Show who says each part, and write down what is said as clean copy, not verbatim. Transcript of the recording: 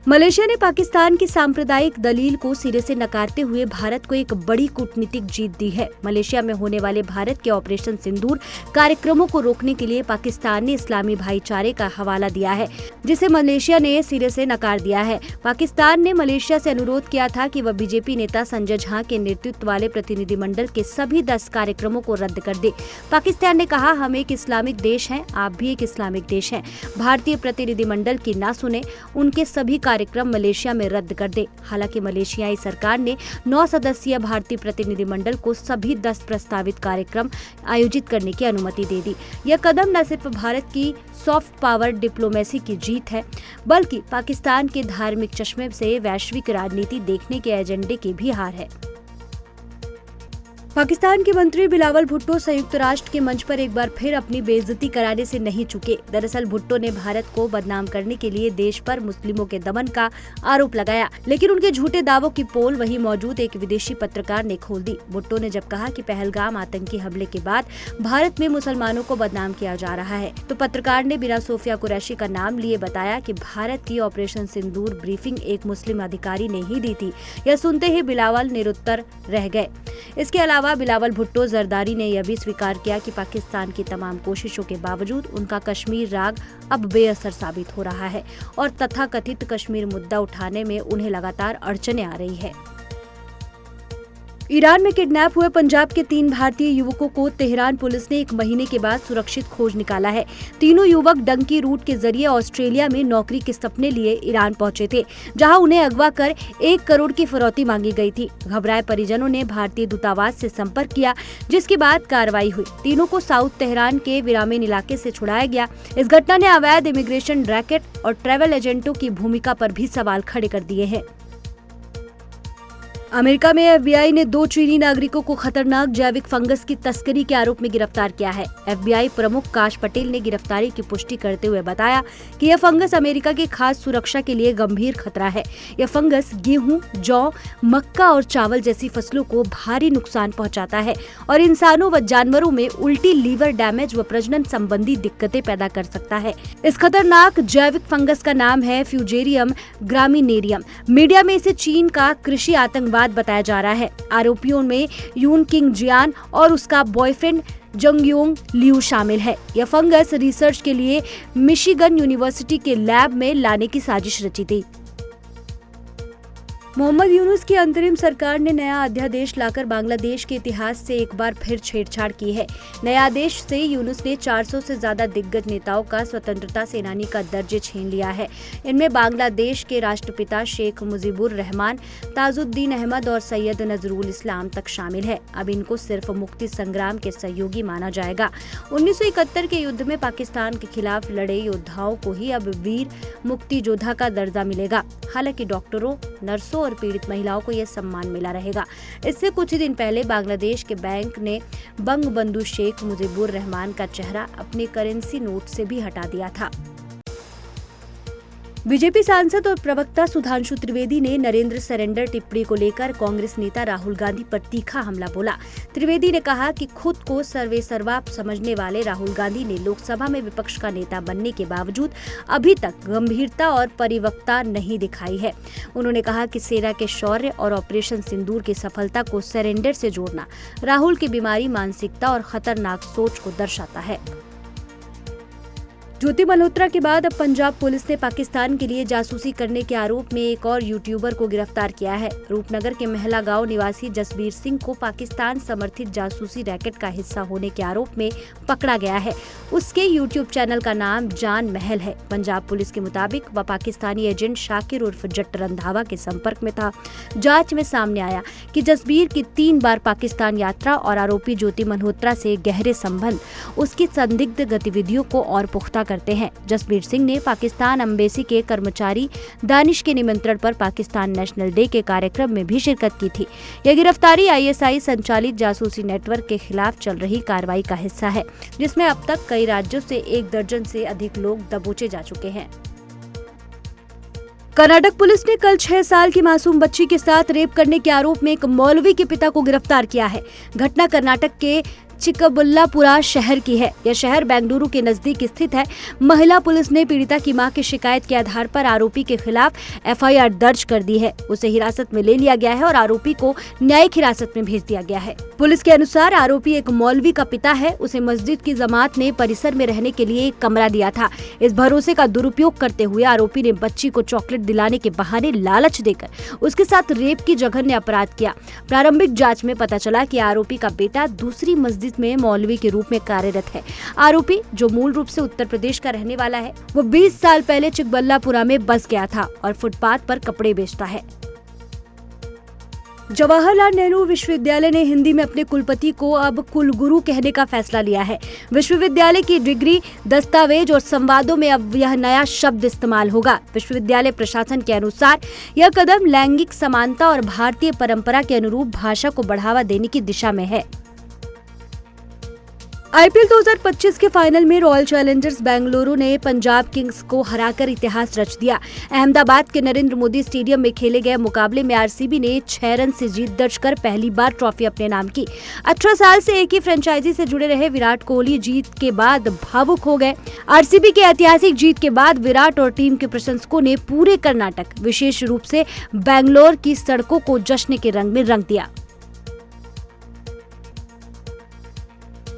Speaker 1: Malaysia ने पाकिस्तान की सांप्रदायिक दलील को सिरे से नकारते हुए भारत को एक बड़ी कूटनीतिक जीत दी है। मलेशिया में होने वाले भारत के ऑपरेशन सिंदूर कार्यक्रमों को रोकने के लिए पाकिस्तान ने इस्लामी भाईचारे का हवाला दिया है, जिसे मलेशिया ने सिरे से नकार दिया है। पाकिस्तान ने मलेशिया से अनुरोध किया था कि वह बीजेपी नेता संजय झा के नेतृत्व वाले प्रतिनिधिमंडल के सभी 10 कार्यक्रमों को रद्द कर दे। पाकिस्तान ने कहा, हम एक इस्लामिक देश हैं, आप भी एक इस्लामिक देश हैं। भारतीय प्रतिनिधिमंडल की ना सुने, उनके सभी कार्यक्रम मलेशिया में रद्द कर दे। हालांकि मलेशियाई सरकार ने 9 सदस्यीय भारतीय प्रतिनिधिमंडल को सभी 10 प्रस्तावित कार्यक्रम आयोजित करने की अनुमति दे दी। यह कदम न सिर्फ भारत की सॉफ्ट पावर डिप्लोमेसी की जीत है, बल्कि पाकिस्तान के धार्मिक चश्मे से वैश्विक राजनीति देखने के एजेंडे की भी हार है। पाकिस्तान के मंत्री बिलावल भुट्टो संयुक्त राष्ट्र के मंच पर एक बार फिर अपनी बेइज्जती कराने से नहीं चूके। दरअसल भुट्टो ने भारत को बदनाम करने के लिए देश पर मुस्लिमों के दमन का आरोप लगाया, लेकिन उनके झूठे दावों की पोल वहीं मौजूद एक विदेशी पत्रकार ने खोल दी। भुट्टो ने जब कहा कि पहलगाम आतंकी हमले के बाद भारत में मुसलमानों को बदनाम किया जा रहा है, तो पत्रकार ने बिना सोफिया कुरैशी का नाम लिए बताया कि भारत की ऑपरेशन सिंदूर ब्रीफिंग एक मुस्लिम अधिकारी ने ही दी थी। यह सुनते ही बिलावल निरुत्तर रह गए। इसके अलावा बिलावल भुट्टो जरदारी ने यह भी स्वीकार किया कि पाकिस्तान की तमाम कोशिशों के बावजूद उनका कश्मीर राग अब बेअसर साबित हो रहा है और तथाकथित कश्मीर मुद्दा उठाने में उन्हें लगातार अड़चनें आ रही है। ईरान में किडनैप हुए पंजाब के 3 भारतीय युवकों को तेहरान पुलिस ने 1 महीने के बाद सुरक्षित खोज निकाला है। तीनों युवक डंकी रूट के जरिए ऑस्ट्रेलिया में नौकरी के सपने लिए ईरान पहुंचे थे, जहां उन्हें अगवा कर 1 करोड़ की फिरौती मांगी गई थी। घबराए परिजनों ने भारतीय दूतावास से संपर्क किया, जिसके बाद कार्रवाई हुई। तीनों को साउथ तेहरान के विरामीन इलाके से छुड़ाया गया। इस घटना ने अवैध इमिग्रेशन रैकेट और ट्रैवल एजेंटों की भूमिका पर भी सवाल खड़े कर दिए हैं। अमेरिका में एफबीआई ने 2 चीनी नागरिकों को खतरनाक जैविक फंगस की तस्करी के आरोप में गिरफ्तार किया है। एफबीआई प्रमुख काश पटेल ने गिरफ्तारी की पुष्टि करते हुए बताया कि यह फंगस अमेरिका की खाद्य सुरक्षा के लिए गंभीर खतरा है। यह फंगस गेहूं, जौ, मक्का और चावल जैसी फसलों को भारी नुकसान पहुंचाता है और इंसानों व जानवरों में उल्टी, लीवर डैमेज व प्रजनन संबंधी दिक्कतें पैदा कर सकता है। इस खतरनाक जैविक फंगस का नाम है फ्यूजेरियम ग्रामिनेरियम। मीडिया में इसे चीन का कृषि आतंकवाद बताया जा रहा है। आरोपियों में यून किंग जियान और उसका बॉयफ्रेंड जंगयोंग लियू शामिल है। यह फंगस रिसर्च के लिए मिशिगन यूनिवर्सिटी के लैब में लाने की साजिश रची थी। मोहम्मद यूनुस की अंतरिम सरकार ने नया अध्यादेश लाकर बांग्लादेश के इतिहास से एक बार फिर छेड़छाड़ की है। नया आदेश से यूनुस ने 400 से ज्यादा दिग्गज नेताओं का स्वतंत्रता सेनानी का दर्जे छीन लिया है। इनमें बांग्लादेश के राष्ट्रपिता शेख मुजीबुर रहमान, ताजुद्दीन अहमद और सैयद नजरुल इस्लाम तक शामिल है। अब इनको सिर्फ मुक्ति संग्राम के सहयोगी माना जाएगा। 1971 के युद्ध में पाकिस्तान के खिलाफ लड़े योद्धाओं को ही अब वीर मुक्ति योद्धा का दर्जा मिलेगा। हालांकि डॉक्टरों, नर्सों और पीड़ित महिलाओं को यह सम्मान मिला रहेगा। इससे कुछ ही दिन पहले बांग्लादेश के बैंक ने बंगबंधु शेख मुजीबुर रहमान का चेहरा अपने करेंसी नोट से भी हटा दिया था। बीजेपी सांसद और प्रवक्ता सुधांशु त्रिवेदी ने नरेंद्र सरेंडर टिप्पणी को लेकर कांग्रेस नेता राहुल गांधी पर तीखा हमला बोला। त्रिवेदी ने कहा कि खुद को सर्वेसर्वा समझने वाले राहुल गांधी ने लोकसभा में विपक्ष का नेता बनने के बावजूद अभी तक गंभीरता और परिपक्वता नहीं दिखाई है। उन्होंने कहा कि सेना के शौर्य और ऑपरेशन सिंदूर की सफलता को सरेंडर से जोड़ना राहुल की बीमारी, मानसिकता और खतरनाक सोच को दर्शाता है। ज्योति मल्होत्रा के बाद अब पंजाब पुलिस ने पाकिस्तान के लिए जासूसी करने के आरोप में एक और यूट्यूबर को गिरफ्तार किया है। रूपनगर के महला गांव निवासी जसबीर सिंह को पाकिस्तान समर्थित जासूसी रैकेट का हिस्सा होने के आरोप में पकड़ा गया है। उसके यूट्यूब चैनल का नाम जान महल है। पंजाब पुलिस के मुताबिक वह पाकिस्तानी एजेंट शाकिर उर्फ जट्ट रंधावा के संपर्क में था। जांच में सामने आया कि जसबीर की 3 बार पाकिस्तान यात्रा और आरोपी ज्योति मल्होत्रा से गहरे संबंध उसकी संदिग्ध गतिविधियों को और पुख्ता करते हैं। जसबीर सिंह ने पाकिस्तान एम्बेसी के कर्मचारी दानिश के निमंत्रण पर पाकिस्तान नेशनल डे के कार्यक्रम में भी शिरकत की थी। यह गिरफ्तारी आईएसआई संचालित जासूसी नेटवर्क के खिलाफ चल रही कार्रवाई का हिस्सा है, जिसमें अब तक कई राज्यों से 1 दर्जन से अधिक लोग दबोचे जा चुके हैं। कर्नाटक पुलिस ने कल 6 साल की मासूम बच्ची के साथ रेप करने के आरोप में एक मौलवी के पिता को गिरफ्तार किया है। घटना कर्नाटक के चिकबल्लापुरा शहर की है। यह शहर बेंगलुरु के नजदीक स्थित है। महिला पुलिस ने पीड़िता की मां की शिकायत के आधार पर आरोपी के खिलाफ एफआईआर दर्ज कर दी है। उसे हिरासत में ले लिया गया है और आरोपी को न्यायिक हिरासत में भेज दिया गया है। पुलिस के अनुसार आरोपी एक मौलवी का पिता है। उसे मस्जिद की जमात ने परिसर में रहने के लिए एक कमरा दिया था। इस भरोसे का दुरुपयोग करते हुए आरोपी ने बच्ची को चॉकलेट दिलाने के बहाने लालच देकर उसके साथ रेप की जघन्य अपराध किया। प्रारंभिक जांच में पता चला कि आरोपी का बेटा दूसरी मस्जिद में मौलवी के रूप में कार्यरत है। आरोपी, जो मूल रूप से उत्तर प्रदेश का रहने वाला है, वो 20 साल पहले चिकबल्लापुरा में बस गया था और फुटपाथ पर कपड़े बेचता है। जवाहरलाल नेहरू विश्वविद्यालय ने हिंदी में अपने कुलपति को अब कुलगुरु कहने का फैसला लिया है। विश्वविद्यालय की डिग्री, दस्तावेज और संवादों में अब यह नया शब्द इस्तेमाल होगा। विश्वविद्यालय प्रशासन के अनुसार यह कदम लैंगिक समानता और भारतीय परंपरा के अनुरूप भाषा को बढ़ावा देने की दिशा में है। आईपीएल 2025 के फाइनल में रॉयल चैलेंजर्स बेंगलुरु ने पंजाब किंग्स को हराकर इतिहास रच दिया। अहमदाबाद के नरेंद्र मोदी स्टेडियम में खेले गए मुकाबले में आरसीबी ने 6 रन से जीत दर्ज कर पहली बार ट्रॉफी अपने नाम की। 18 साल से एक ही फ्रेंचाइजी से जुड़े रहे विराट कोहली जीत के बाद भावुक हो गए। आरसीबी की ऐतिहासिक जीत के बाद विराट और टीम के प्रशंसकों ने पूरे कर्नाटक, विशेष रूप से बेंगलोर की सड़कों को जश्न के रंग में रंग दिया।